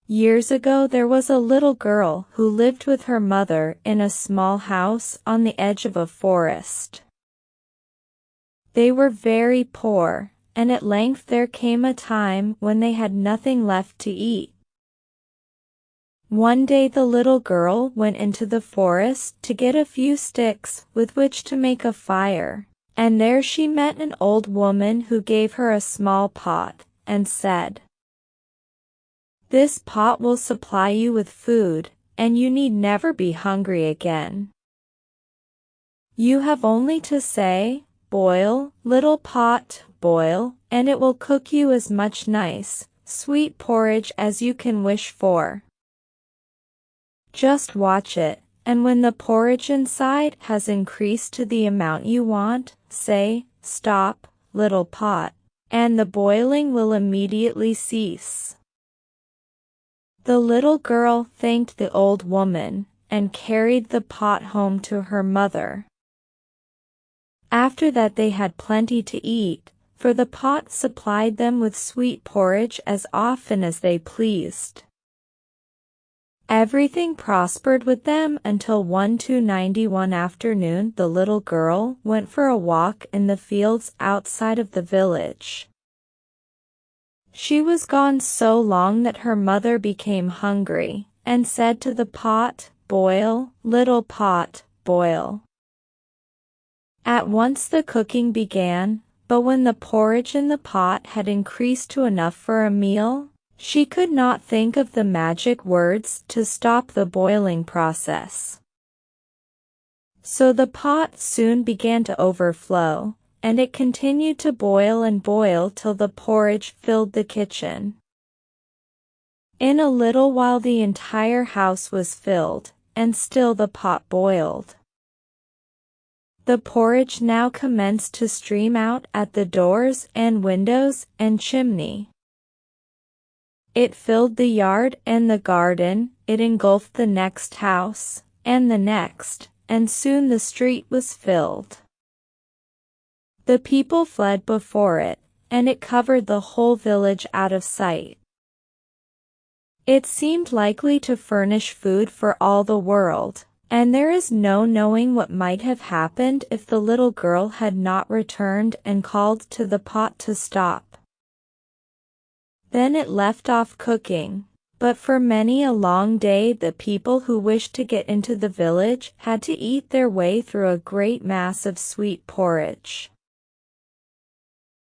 Years ago there was a little girl who lived with her mother in a small house on the edge of a forest. They were very poor, and at length there came a time when they had nothing left to eat. One day the little girl went into the forest to get a few sticks with which to make a fire, and there she met an old woman who gave her a small pot, and said, "This pot will supply you with food, and you need never be hungry again. You have only to say, 'Boil, little pot, boil,' and it will cook you as much nice, sweet porridge as you can wish for. Just watch it, and when the porridge inside has increased to the amount you want, say, 'Stop, little pot,' and the boiling will immediately cease." The little girl thanked the old woman, and carried the pot home to her mother. After that they had plenty to eat, for the pot supplied them with sweet porridge as often as they pleased. Everything prospered with them until 191 afternoon the little girl went for a walk in the fields outside of the village. She was gone so long that her mother became hungry, and said to the pot, "Boil, little pot, boil." At once the cooking began, but when the porridge in the pot had increased to enough for a meal, she could not think of the magic words to stop the boiling process. So the pot soon began to overflow, and it continued to boil and boil till the porridge filled the kitchen. In a little while the entire house was filled, and still the pot boiled. The porridge now commenced to stream out at the doors and windows and chimney. It filled the yard and the garden, it engulfed the next house, and the next, and soon the street was filled. The people fled before it, and it covered the whole village out of sight. It seemed likely to furnish food for all the world, and there is no knowing what might have happened if the little girl had not returned and called to the pot to stop. Then it left off cooking, but for many a long day the people who wished to get into the village had to eat their way through a great mass of sweet porridge.